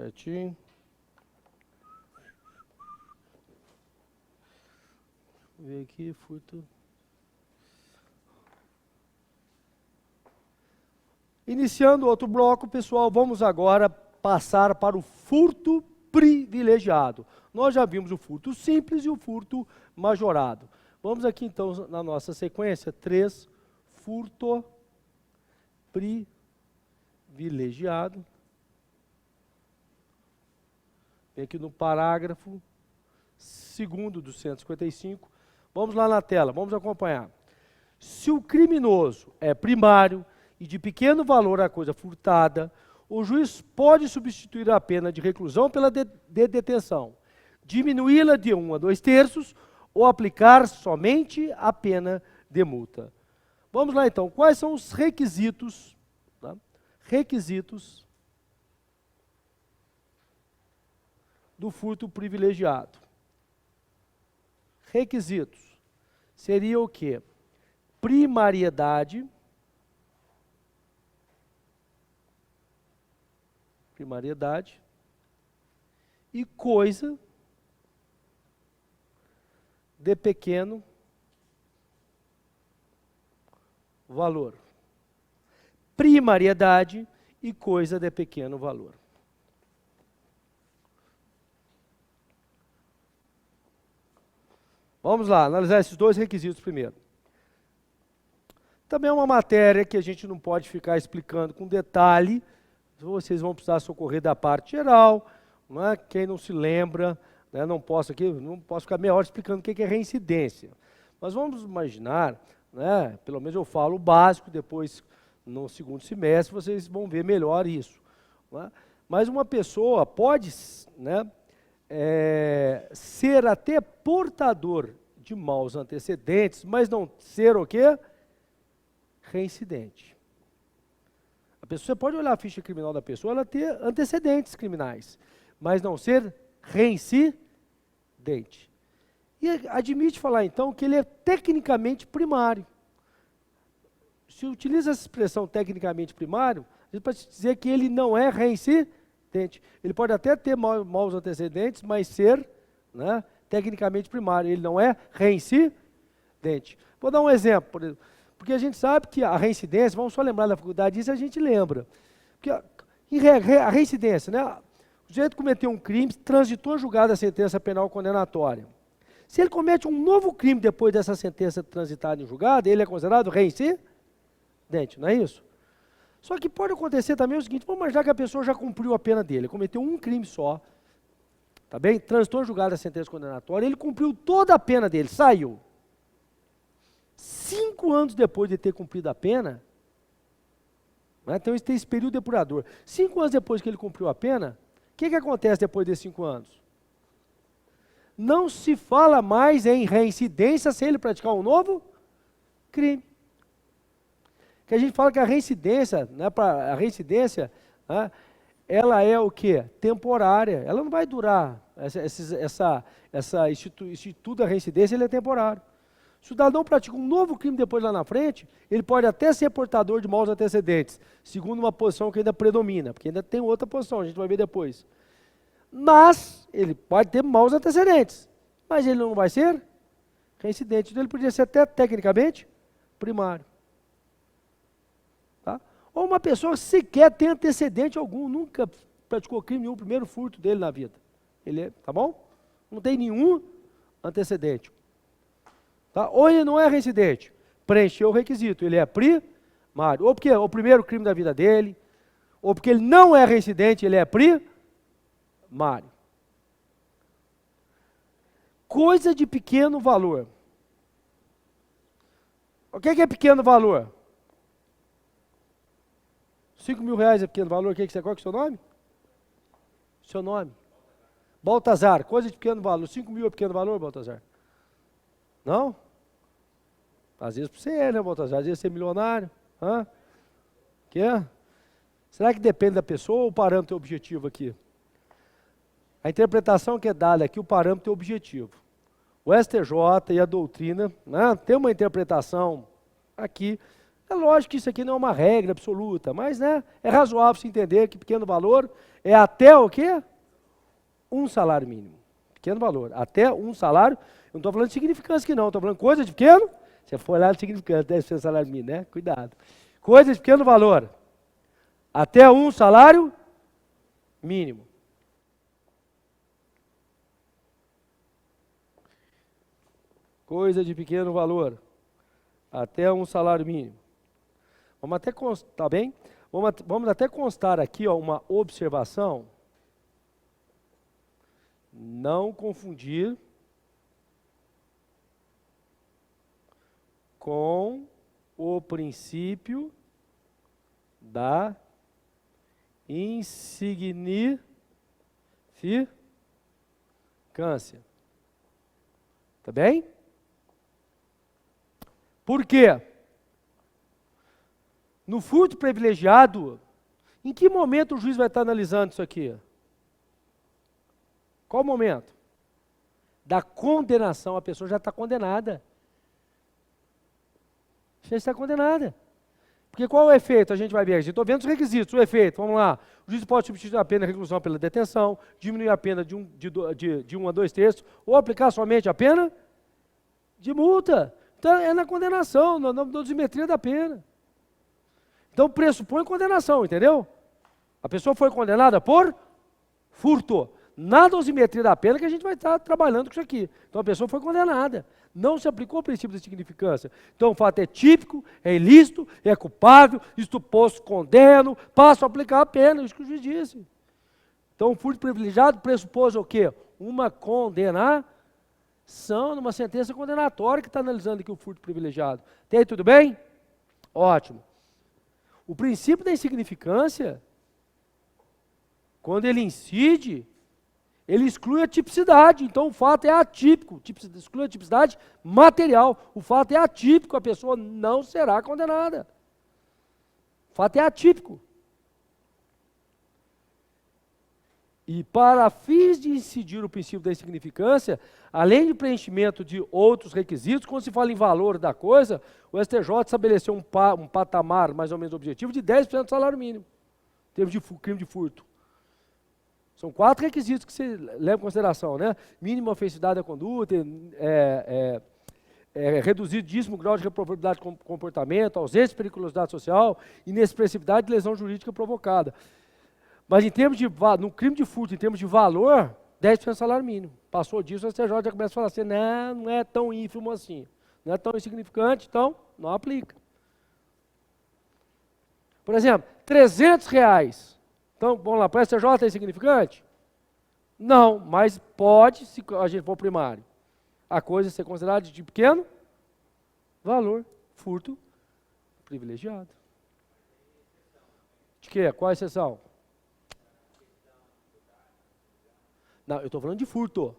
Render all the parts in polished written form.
certinho. Vou ver aqui, furto. Iniciando outro bloco, pessoal, vamos agora passar para o furto privilegiado. Nós já vimos o furto simples e o furto majorado. Vamos aqui, então, na nossa sequência, 3, furto privilegiado. Vem aqui no parágrafo 2º do 155. Vamos lá na tela, vamos acompanhar. Se o criminoso é primário e de pequeno valor a coisa furtada, o juiz pode substituir a pena de reclusão pela de detenção, diminuí-la de 1 a 2/3 ou aplicar somente a pena de multa. Vamos lá então, quais são os requisitos, tá? Requisitos do furto privilegiado. Requisitos seria o quê? Primariedade, e coisa de pequeno valor. Primariedade e coisa de pequeno valor. Vamos lá, analisar esses dois requisitos primeiro. Também é uma matéria que a gente não pode ficar explicando com detalhe, vocês vão precisar socorrer da parte geral, não é? Quem não se lembra, né, não posso ficar meia hora explicando o que é reincidência. Mas vamos imaginar, né, pelo menos eu falo o básico, depois no segundo semestre vocês vão ver melhor isso. Não é? Mas uma pessoa pode, né, ser até portador de maus antecedentes, mas não ser o quê? Reincidente. A pessoa pode olhar a ficha criminal da pessoa, ela ter antecedentes criminais, mas não ser reincidente. E admite falar então que ele é tecnicamente primário. Se utiliza essa expressão tecnicamente primário, a gente pode dizer que ele não é reincidente. Ele pode até ter maus antecedentes, mas ser, né, tecnicamente primário. Ele não é reincidente. Vou dar um exemplo, por exemplo. Porque a gente sabe que a reincidência, vamos só lembrar da faculdade disso, a gente lembra. Porque a reincidência, né? O sujeito cometeu um crime, transitou julgada a sentença penal condenatória. Se ele comete um novo crime depois dessa sentença transitada em julgado, ele é considerado reincidente, não é isso? Só que pode acontecer também o seguinte, vamos imaginar que a pessoa já cumpriu a pena dele, cometeu um crime só, tá bem? Transitou em julgado a sentença condenatória, ele cumpriu toda a pena dele, saiu. 5 anos depois de ter cumprido a pena, né, então tem esse período depurador. 5 anos depois que ele cumpriu a pena, o que acontece depois desses 5 anos? Não se fala mais em reincidência se ele praticar um novo crime. Que a gente fala que a reincidência, né, né, ela é o quê? Temporária. Ela não vai durar. Essa instituto da reincidência, ele é temporário. Se o cidadão pratica um novo crime depois lá na frente, ele pode até ser portador de maus antecedentes, segundo uma posição que ainda predomina, porque ainda tem outra posição, a gente vai ver depois. Mas ele pode ter maus antecedentes, mas ele não vai ser reincidente, então ele poderia ser até tecnicamente primário. Tá? Ou uma pessoa sequer tem antecedente algum, nunca praticou crime nenhum, primeiro furto dele na vida. Tá bom? Não tem nenhum antecedente. Tá? Ou ele não é reincidente, preencheu o requisito, ele é primário. Ou porque é o primeiro crime da vida dele, ou porque ele não é reincidente, ele é primário. Coisa de pequeno valor. O que é pequeno valor? 5.000 é pequeno valor, qual que é o seu nome? Seu nome? Baltazar, coisa de pequeno valor. 5.000 é pequeno valor, Baltazar? Não? Às vezes para você é, né, Baltazar? Às vezes você é milionário. Hã? Que é? Será que depende da pessoa ou o parâmetro é objetivo aqui? A interpretação que é dada aqui, o parâmetro é objetivo. O STJ e a doutrina, né, tem uma interpretação aqui. É lógico que isso aqui não é uma regra absoluta, mas, né, é razoável se entender que pequeno valor É até o quê? Um salário mínimo. Pequeno valor. Até um salário. Eu não estou falando de significância aqui não, estou falando coisa de pequeno. Você for olhar de significância, deve ser salário mínimo, né? Cuidado. Coisa de pequeno valor. Até um salário mínimo. Coisa de pequeno valor. Até um salário mínimo. Vamos até constar, tá bem? Vamos até constar aqui ó, uma observação. Não confundir com o princípio da insignificância. Tá bem? Por quê? No furto privilegiado, em que momento o juiz vai estar analisando isso aqui? Qual o momento? Da condenação, a pessoa já está condenada. Já está condenada. Porque qual é o efeito? A gente vai ver. Estou vendo os requisitos, o efeito, vamos lá. O juiz pode substituir a pena de reclusão pela detenção, diminuir a pena de 1 a 2 terços, ou aplicar somente a pena de multa. Então é na condenação, na dosimetria da pena. Então pressupõe condenação, entendeu? A pessoa foi condenada por furto. Na dosimetria da pena que a gente vai estar trabalhando com isso aqui. Então a pessoa foi condenada. Não se aplicou o princípio da significância. Então o fato é típico, é ilícito, é culpável, isto posto condeno, passo a aplicar a pena, isso que o juiz disse. Então o furto privilegiado pressupôs o quê? Uma condenação, numa sentença condenatória que está analisando aqui o furto privilegiado. Tem aí tudo bem? Ótimo. O princípio da insignificância, quando ele incide, ele exclui a tipicidade, então o fato é atípico, exclui a tipicidade material, o fato é atípico, a pessoa não será condenada. O fato é atípico. E para fins de incidir o princípio da insignificância, além de preenchimento de outros requisitos, quando se fala em valor da coisa, o STJ estabeleceu um patamar mais ou menos objetivo de 10% do salário mínimo, em termos de crime de furto. São 4 requisitos que você leva em consideração, né? Mínima ofensividade da conduta, reduzidíssimo grau de reprovabilidade de comportamento, ausência de periculosidade social, inexpressividade de lesão jurídica provocada. Mas em termos de, no crime de furto, em termos de valor, 10% do salário mínimo. Passou disso, o STJ já começa a falar assim, não é tão ínfimo assim, não é tão insignificante, então não aplica. Por exemplo, R$300. Então, vamos lá, para o STJ é insignificante? Não, mas pode, se a gente for primário, a coisa ser considerada de pequeno valor, furto privilegiado. De quê? Qual a exceção? Não, eu estou falando de furto.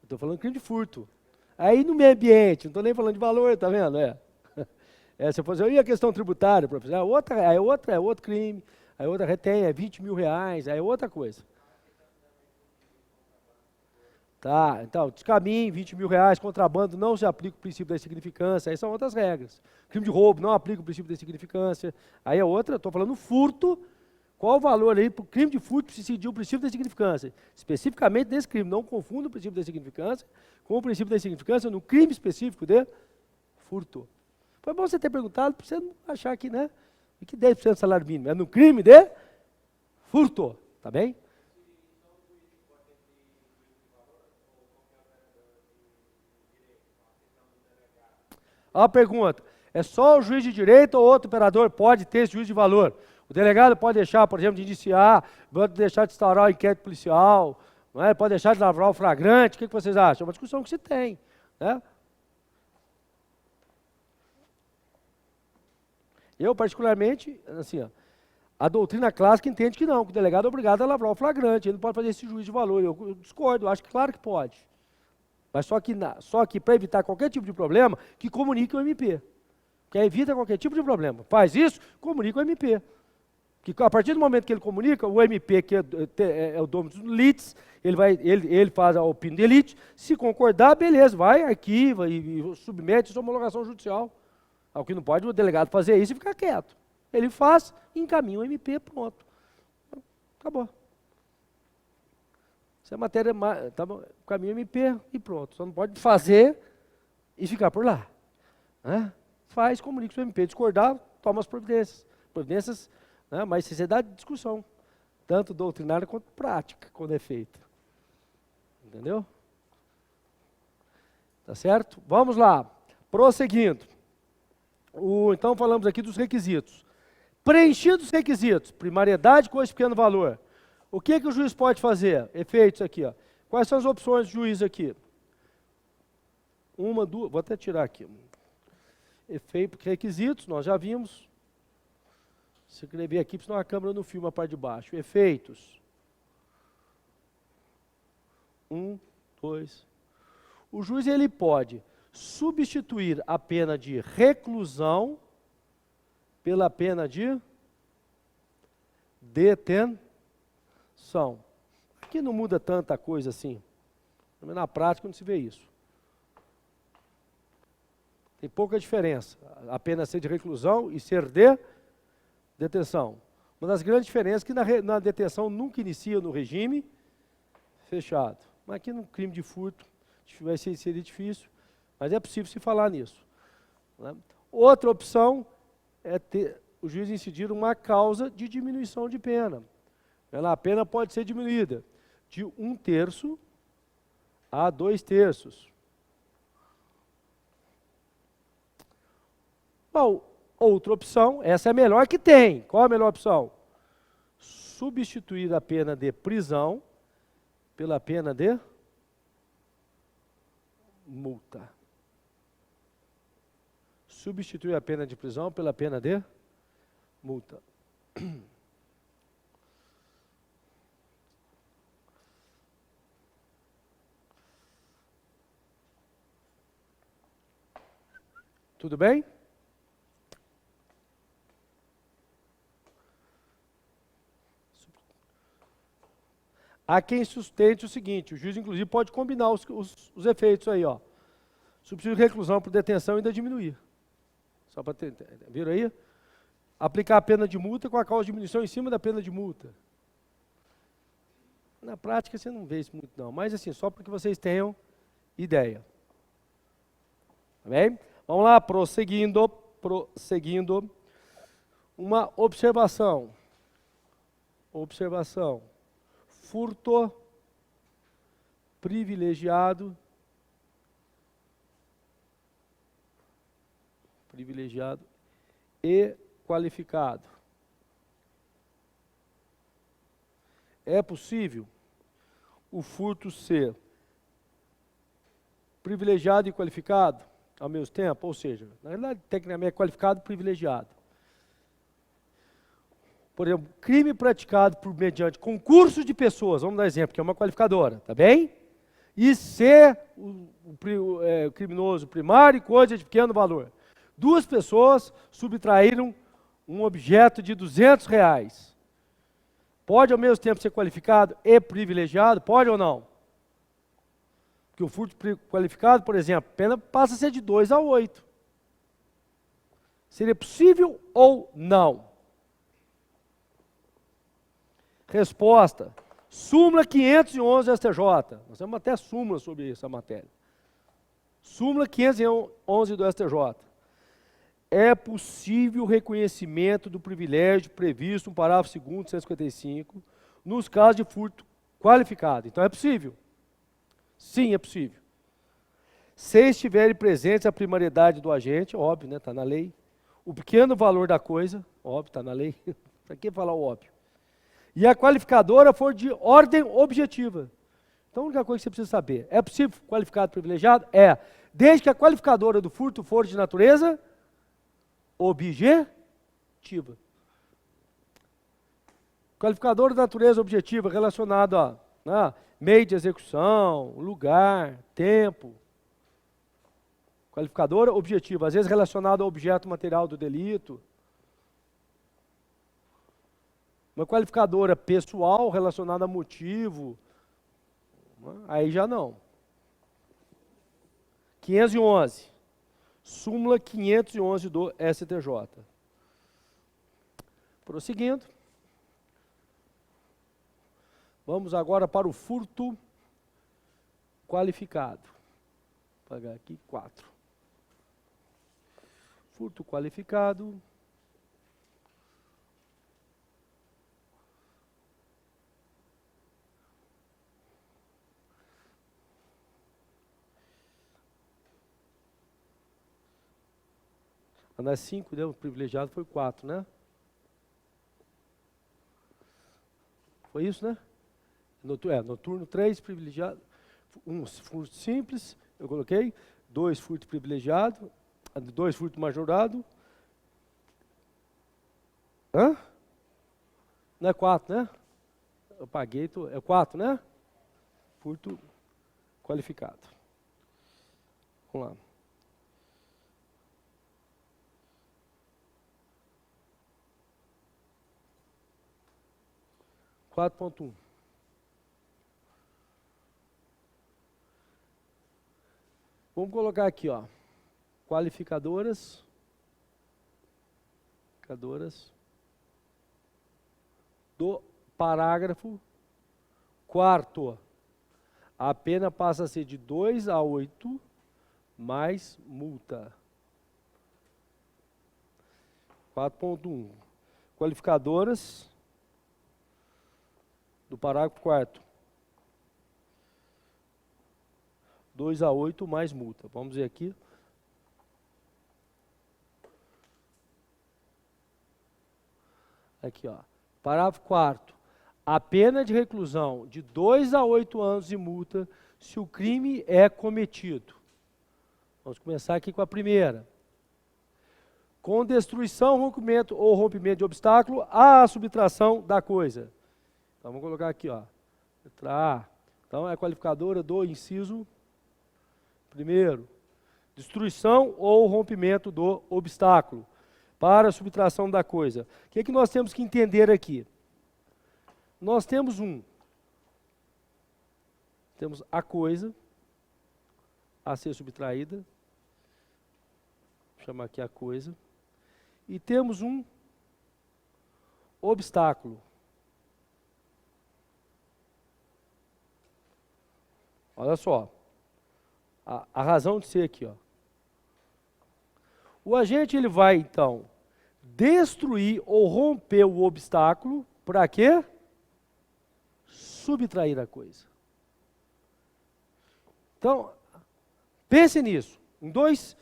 Eu estou falando de crime de furto. Aí no meio ambiente, não estou nem falando de valor, tá vendo? Se eu fosse, e a questão tributária, professor? É outro crime. Aí outra retém, é R$20 mil, aí é outra coisa. Tá, então, descaminho, R$20 mil, contrabando, não se aplica o princípio da insignificância, aí são outras regras. Crime de roubo, não aplica o princípio da insignificância, aí é outra, estou falando furto, qual o valor aí para o crime de furto se incidir o princípio da insignificância? Especificamente nesse crime, não confunda o princípio da insignificância com o princípio da insignificância no crime específico de furto. Foi bom você ter perguntado, para você não achar que, né? E que 10% do salário mínimo? É no crime de furto, tá bem? Olha a pergunta, é só o juiz de direito ou outro operador pode ter esse juiz de valor? O delegado pode deixar, por exemplo, de indiciar, pode deixar de instaurar o inquérito policial, não é? Pode deixar de lavrar o flagrante, o que vocês acham? É uma discussão que se tem, né? Eu, particularmente, assim, ó, a doutrina clássica entende que não, que o delegado é obrigado a lavrar o flagrante, ele não pode fazer esse juízo de valor. Eu discordo, eu acho que claro que pode. Mas só que para evitar qualquer tipo de problema, que comunique o MP. Que evita qualquer tipo de problema. Faz isso, comunica o MP. Que a partir do momento que ele comunica, o MP, que é o dono do litis, ele faz a opinião de litis, se concordar, beleza, vai, arquiva e submete sua homologação judicial. O que não pode o delegado fazer isso e ficar quieto. Ele faz, encaminha o MP, pronto. Acabou. Se a matéria tá bom, caminho MP e pronto. Só não pode fazer e ficar por lá. Né? Faz, comunica com o MP. Discordar, toma as providências. Providências, né? Mas sociedade de discussão. Tanto doutrinária quanto prática, quando é feita. Entendeu? Tá certo? Vamos lá. Prosseguindo. Então falamos aqui dos requisitos. Preenchidos os requisitos, primariedade, coisa de pequeno valor. O que o juiz pode fazer? Efeitos aqui, ó. Quais são as opções do juiz aqui? Uma, duas, vou até tirar aqui. Efeito, requisitos, nós já vimos. Se escrever aqui, senão a câmera não filma a parte de baixo. Efeitos. 1, 2. O juiz ele pode substituir a pena de reclusão pela pena de detenção. Aqui não muda tanta coisa assim. Na prática não se vê isso. Tem pouca diferença. A pena ser de reclusão e ser de detenção. Uma das grandes diferenças é que na detenção nunca inicia no regime fechado. Mas aqui no crime de furto seria difícil, mas é possível se falar nisso. Né? Outra opção é ter o juiz incidir uma causa de diminuição de pena. A pena pode ser diminuída de 1/3 a 2/3. Bom, outra opção, essa é a melhor que tem. Qual a melhor opção? Substituir a pena de prisão pela pena de multa. Substituir a pena de prisão pela pena de multa. Tudo bem? Há quem sustente o seguinte, o juiz inclusive pode combinar os efeitos aí, ó. Substituir reclusão por detenção e ainda diminuir. Só para ter, viram aí? Aplicar a pena de multa com a causa de diminuição em cima da pena de multa. Na prática você não vê isso muito não, mas assim, só para que vocês tenham ideia. Tá bem? Vamos lá, prosseguindo. Uma observação. Furto privilegiado e qualificado. É possível o furto ser privilegiado e qualificado ao mesmo tempo? Ou seja, na realidade, tecnicamente é qualificado e privilegiado. Por exemplo, crime praticado mediante concurso de pessoas, vamos dar exemplo, que é uma qualificadora, tá bem? E ser o criminoso primário e coisa de pequeno valor. 2 pessoas subtraíram um objeto de R$200. Pode ao mesmo tempo ser qualificado e privilegiado? Pode ou não? Porque o furto qualificado, por exemplo, a pena passa a ser de 2 a 8. Seria possível ou não? Resposta. Súmula 511 do STJ. Nós temos até súmula sobre essa matéria. Súmula 511 do STJ. É possível o reconhecimento do privilégio previsto no parágrafo 2º de 155 nos casos de furto qualificado. Então é possível. Sim, é possível. Se estiverem presentes a primariedade do agente, óbvio, né, está na lei. O pequeno valor da coisa, óbvio, está na lei. Para que falar o óbvio? E a qualificadora for de ordem objetiva. Então a única coisa que você precisa saber, é possível qualificado privilegiado? É. Desde que a qualificadora do furto for de natureza objetiva. Qualificador de natureza objetiva relacionado a meio de execução, lugar, tempo. Qualificadora objetiva, às vezes relacionado ao objeto material do delito. Uma qualificadora pessoal relacionada a motivo, aí já não. 511. Súmula 511 do STJ. Prosseguindo. Vamos agora para o furto qualificado. Vou pagar aqui 4. Furto qualificado. Nas 5, né? O privilegiado foi 4, né? Foi isso, né? Noturno 3, privilegiado. 1 furto simples, eu coloquei. 2 furto privilegiado. 2 furto majorado. Hã? Não é 4, né? Eu paguei, é 4, né? Furto qualificado. Vamos lá. Vamos colocar aqui, ó, qualificadoras do parágrafo 4º. A pena passa a ser de 2 a 8 mais multa. 4.1. Qualificadoras do parágrafo 4º. 2 a 8 mais multa. Vamos ver aqui. Aqui, ó. Parágrafo 4º. A pena de reclusão de 2 a 8 anos de multa se o crime é cometido. Vamos começar aqui com a primeira. Com destruição, rompimento ou rompimento de obstáculo à subtração da coisa. Então, vamos colocar aqui, ó. Letra A. Então, é a qualificadora do inciso primeiro. Destruição ou rompimento do obstáculo para a subtração da coisa. O que é que nós temos que entender aqui? Nós temos temos a coisa a ser subtraída. Vou chamar aqui a coisa. E temos um obstáculo. Olha só, a razão de ser aqui, ó. O agente ele vai então destruir ou romper o obstáculo para quê? Subtrair a coisa. Então, pense nisso, em dois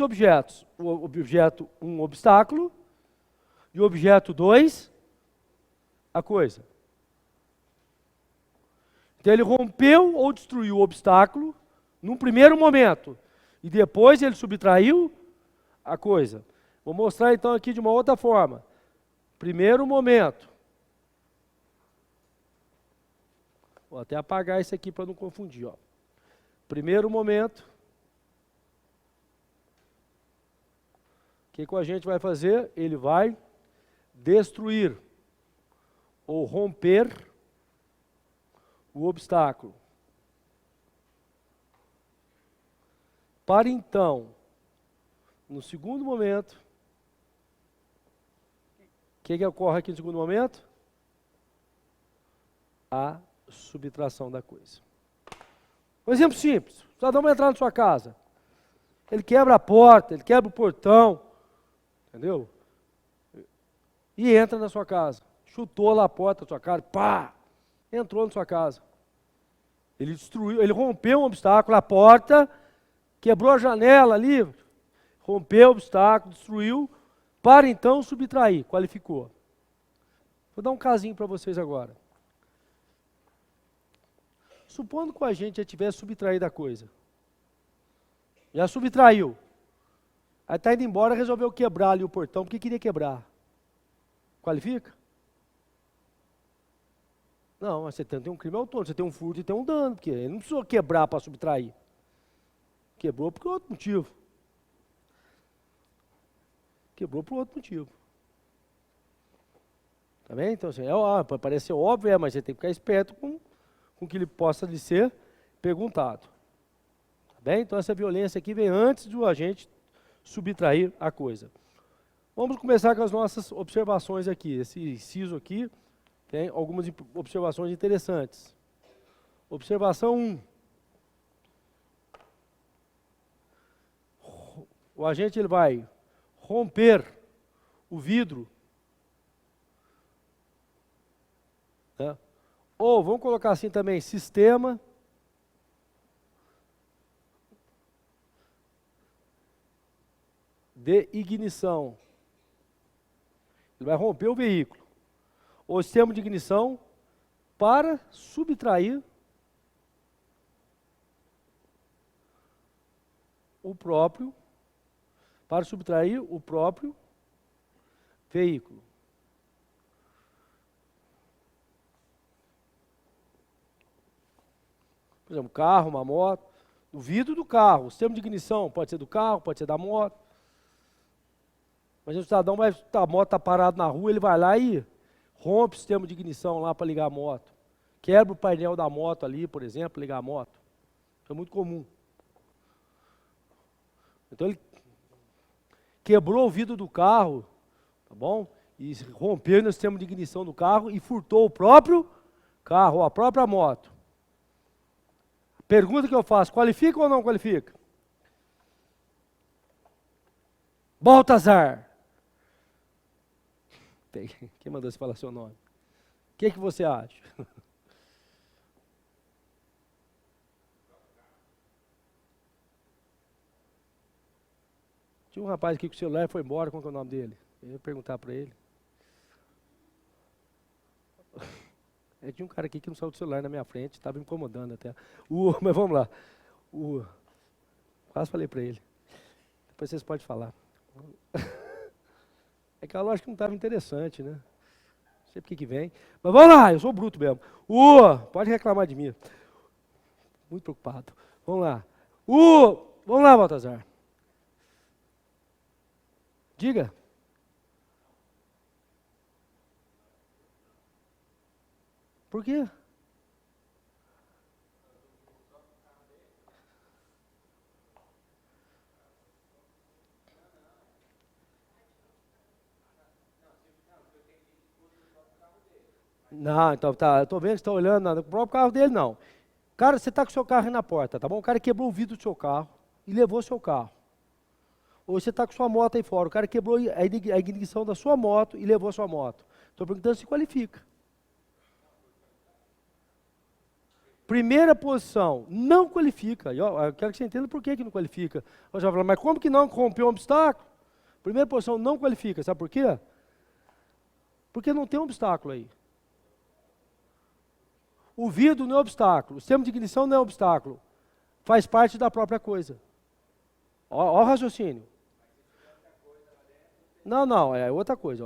objetos. O objeto 1, obstáculo, e o objeto 2, a coisa. Então ele rompeu ou destruiu o obstáculo num primeiro momento, e depois ele subtraiu a coisa. Vou mostrar então aqui de uma outra forma. Primeiro momento. Vou até apagar isso aqui para não confundir, ó. Primeiro momento. O que a gente vai fazer? Ele vai destruir ou romper o obstáculo. Para então, no segundo momento, o que ocorre aqui no segundo momento? A subtração da coisa. Um exemplo simples. O cidadão vai entrar na sua casa. Ele quebra a porta, ele quebra o portão, entendeu? E entra na sua casa. Chutou lá a porta da sua casa, pá! Entrou na sua casa. Ele destruiu, ele rompeu um obstáculo, a porta, quebrou a janela ali, rompeu o obstáculo, destruiu, para então subtrair, qualificou. Vou dar um casinho para vocês agora. Supondo que o agente já tivesse subtraído a coisa. Já subtraiu. Aí está indo embora, resolveu quebrar ali o portão, porque queria quebrar. Qualifica? Não, mas você tem um crime autônomo, você tem um furto e tem um dano, porque ele não precisou quebrar para subtrair. Quebrou por outro motivo. Quebrou por outro motivo. Tá bem? Então, assim, pode parecer óbvio, mas você tem que ficar esperto com que ele possa lhe ser perguntado. Tá bem? Então, essa violência aqui vem antes do agente subtrair a coisa. Vamos começar com as nossas observações aqui. Esse inciso aqui Tem algumas observações interessantes. Observação 1. O agente ele vai romper o vidro, né? Ou vamos colocar assim também, sistema de ignição. Ele vai romper o veículo. O sistema de ignição para subtrair o próprio veículo. Por exemplo, carro, uma moto, o vidro do carro, o sistema de ignição pode ser do carro, pode ser da moto. Mas o cidadão a moto está parada na rua, ele vai lá e rompe o sistema de ignição lá para ligar a moto. Quebra o painel da moto ali, por exemplo, ligar a moto. Isso é muito comum. Então ele quebrou o vidro do carro, tá bom? E rompeu no sistema de ignição do carro e furtou o próprio carro, a própria moto. Pergunta que eu faço, qualifica ou não qualifica? Baltazar. Quem mandou você falar seu nome? O que você acha? Tinha um rapaz aqui com o celular e foi embora, qual que é o nome dele? Eu ia perguntar para ele. Tinha um cara aqui que não saiu do celular na minha frente, estava me incomodando até. Mas vamos lá. Quase falei para ele. Depois vocês podem falar. É que a lógica não estava interessante, né? Não sei por que vem. Mas vamos lá, eu sou bruto mesmo. Pode reclamar de mim. Muito preocupado. Vamos lá. Vamos lá, Baltazar. Diga. Por quê? Não, então tá, eu tô vendo que você está olhando no próprio carro dele, não. Cara, você está com o seu carro aí na porta, tá bom? O cara quebrou o vidro do seu carro e levou o seu carro. Ou você está com sua moto aí fora, o cara quebrou a ignição da sua moto e levou a sua moto. Estou perguntando se qualifica. Primeira posição, não qualifica. Eu quero que você entenda por que não qualifica. Você vai falar, mas como que não rompeu um obstáculo? Primeira posição, não qualifica. Sabe por quê? Porque não tem um obstáculo aí. O vidro não é obstáculo, o sistema de ignição não é obstáculo. Faz parte da própria coisa. Ó o raciocínio. Não, é outra coisa.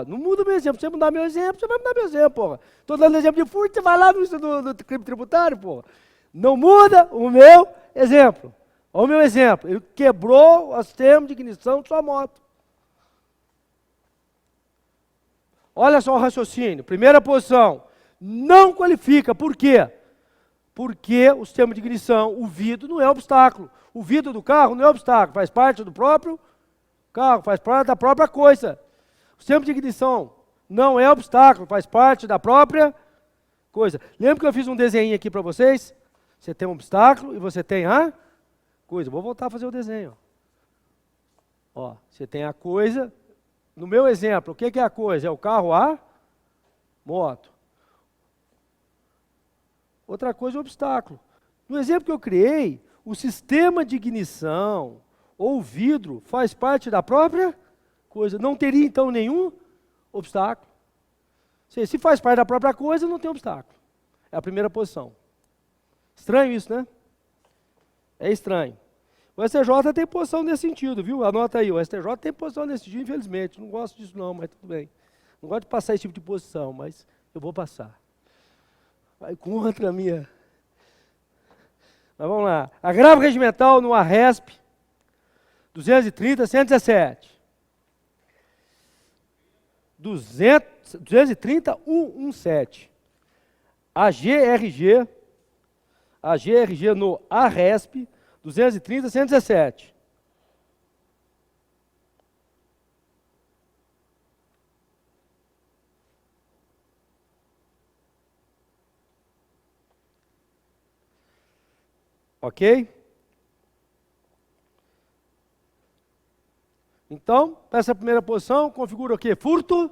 Não muda o meu exemplo. Se você mudar meu exemplo, você vai mudar meu exemplo, porra. Estou dando exemplo de furto, você vai lá no crime tributário, porra. Não muda o meu exemplo. Olha o meu exemplo. Ele quebrou o sistema de ignição de sua moto. Olha só o raciocínio. Primeira posição. Não qualifica. Por quê? Porque o sistema de ignição, o vidro, não é obstáculo. O vidro do carro não é obstáculo. Faz parte do próprio carro, faz parte da própria coisa. O sistema de ignição não é obstáculo, faz parte da própria coisa. Lembra que eu fiz um desenho aqui para vocês? Você tem um obstáculo e você tem a coisa. Vou voltar a fazer o desenho. Ó, você tem a coisa. No meu exemplo, o que é a coisa? É o carro, a moto. Outra coisa é o obstáculo. No exemplo que eu criei, o sistema de ignição ou vidro faz parte da própria coisa. Não teria, então, nenhum obstáculo. Se faz parte da própria coisa, não tem obstáculo. É a primeira posição. Estranho isso, né? É estranho. O STJ tem posição nesse sentido, viu? Anota aí, o STJ tem posição nesse sentido, infelizmente. Não gosto disso não, mas tudo bem. Não gosto de passar esse tipo de posição, mas eu vou passar. Vai contra a minha. Mas vamos lá. Agravo regimental no ARESP 230.117. 230.117. AGRG no ARESP 230.117. Ok? Então, para essa primeira posição, configura o quê? Furto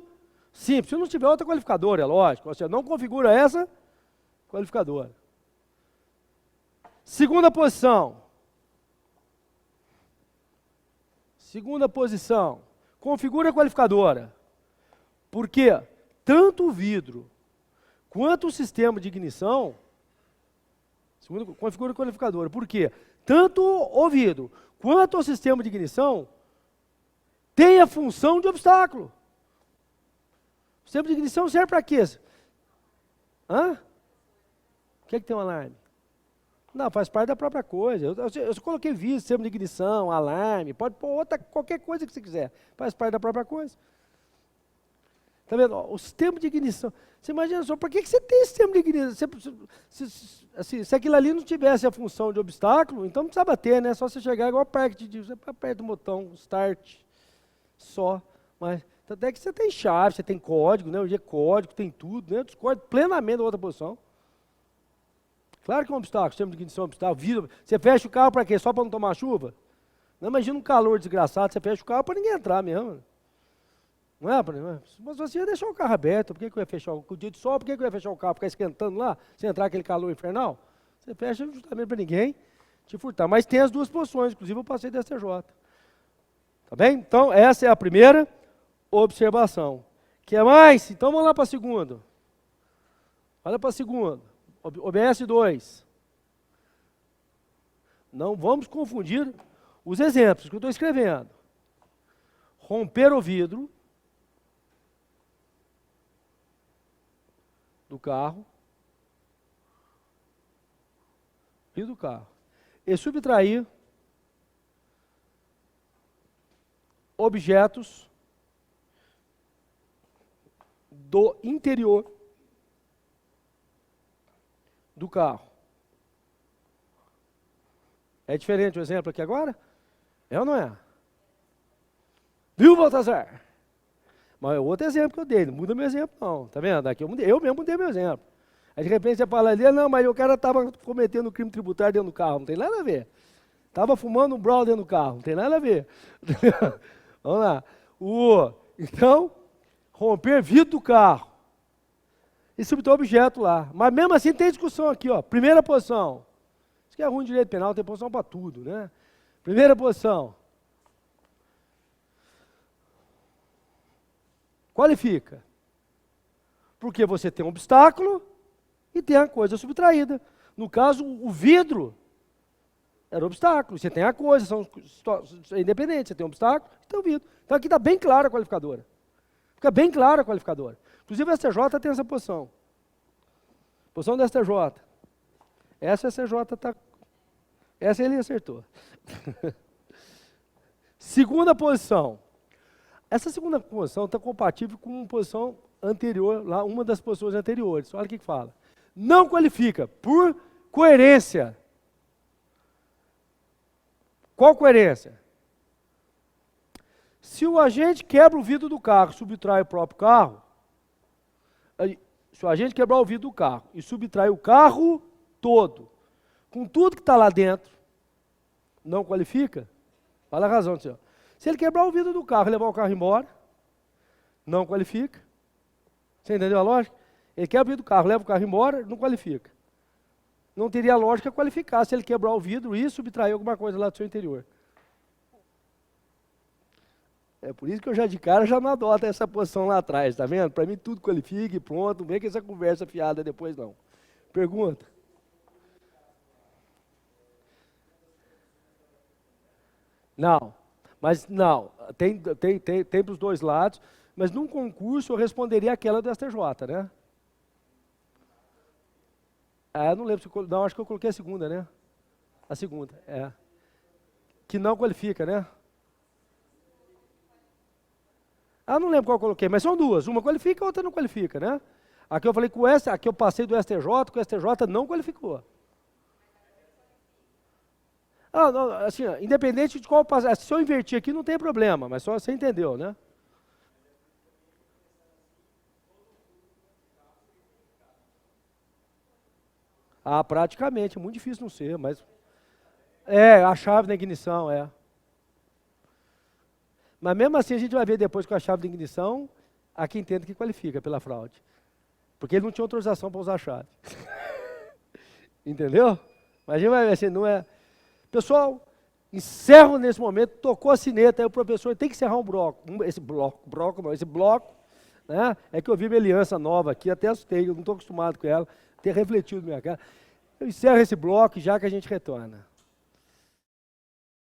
simples. Se não tiver outra qualificadora, é lógico. Ou seja, não configura essa qualificadora. Segunda posição. Segunda posição. Configura a qualificadora. Por quê? Tanto o vidro quanto o sistema de ignição, configura a qualificadora. Por quê? Tanto o vidro quanto o sistema de ignição tem a função de obstáculo. O sistema de ignição serve para quê? Hã? O que é que tem um alarme? Não, faz parte da própria coisa. Eu só coloquei vídeo, sistema de ignição, alarme, pode pôr qualquer coisa que você quiser. Faz parte da própria coisa. Está vendo? O sistema de ignição. Você imagina só, para que você tem sistema de ignição? Se aquilo ali não tivesse a função de obstáculo, então não precisava ter, né? Só você chegar igual o parque de você aperta o botão, start, só. Mas até que você tem chave, você tem código, né? Hoje é código, tem tudo, né? Discordo plenamente da outra posição. Claro que é um obstáculo, sistema de ignição é um obstáculo. Vidro, você fecha o carro para quê? Só para não tomar chuva? Não imagina um calor desgraçado, você fecha o carro para ninguém entrar mesmo. Não é? Mas você ia deixar o carro aberto, por que eu ia fechar o dia de sol, por que eu ia fechar o carro, ficar esquentando lá, sem entrar aquele calor infernal? Você fecha justamente para ninguém te furtar. Mas tem as duas posições, inclusive eu passei da STJ. Tá bem? Então, essa é a primeira observação. Quer mais? Então vamos lá para a segunda. Olha para a segunda. OBS 2. Não vamos confundir os exemplos que eu estou escrevendo. Romper o vidro do carro e subtrair objetos do interior do carro. É diferente o exemplo aqui agora? É ou não é? Viu, Baltazar? Mas é outro exemplo que eu dei, não muda meu exemplo não, tá vendo? Aqui eu mesmo mudei meu exemplo. Aí de repente você fala ali, não, mas o cara estava cometendo crime tributário dentro do carro, não tem nada a ver. Estava fumando um brown dentro do carro, não tem nada a ver. Vamos lá. Então, romper vidro do carro e subtrair objeto lá. Mas mesmo assim tem discussão aqui, ó. Primeira posição. Isso que é ruim de direito penal, tem posição para tudo, né? Primeira posição. Qualifica. Porque você tem um obstáculo e tem a coisa subtraída. No caso, o vidro era o obstáculo. Você tem a coisa, são independentes. Você tem um obstáculo e tem o vidro. Então aqui está bem clara a qualificadora. Fica bem clara a qualificadora. Inclusive a STJ tem essa posição. Posição da STJ. Essa STJ está... Essa ele acertou. Segunda posição. Essa segunda posição está compatível com uma posição anterior, lá, uma das posições anteriores. Olha o que fala. Não qualifica por coerência. Qual coerência? Se o agente quebra o vidro do carro e subtrai o próprio carro, se o agente quebrar o vidro do carro e subtrai o carro todo, com tudo que está lá dentro, não qualifica? Olha a razão, senhor. Se ele quebrar o vidro do carro e levar o carro embora, não qualifica. Você entendeu a lógica? Ele quebra o vidro do carro, leva o carro embora, não qualifica. Não teria lógica qualificar se ele quebrar o vidro e subtrair alguma coisa lá do seu interior. É por isso que eu já de cara já não adoto essa posição lá atrás, tá vendo? Para mim tudo qualifica e pronto, não vem com essa conversa fiada depois não. Pergunta? Não, mas não, tem para os dois lados, mas num concurso eu responderia aquela do STJ, né? Ah, eu não lembro, não, acho que eu coloquei a segunda, né? A segunda, é. Que não qualifica, né? Ah, não lembro qual eu coloquei, mas são duas, uma qualifica e a outra não qualifica, né? Aqui eu falei com essa, aqui eu passei do STJ, que o STJ não qualificou. Ah, não, assim, ó, independente de qual passar, se eu invertir aqui não tem problema, mas só você entendeu, né? Ah, praticamente, é muito difícil não ser, mas É, a chave da ignição, é. Mas mesmo assim a gente vai ver depois com a chave de ignição, há quem entenda que qualifica pela fraude. Porque ele não tinha autorização para usar a chave. Entendeu? Mas a gente vai ver assim, não é... Pessoal, encerro nesse momento, tocou a sineta, aí o professor tem que encerrar um bloco. Esse bloco, né? É que eu vi minha aliança nova aqui, até assustei, eu não estou acostumado com ela, ter refletido na minha cara. Eu encerro esse bloco já que a gente retorna.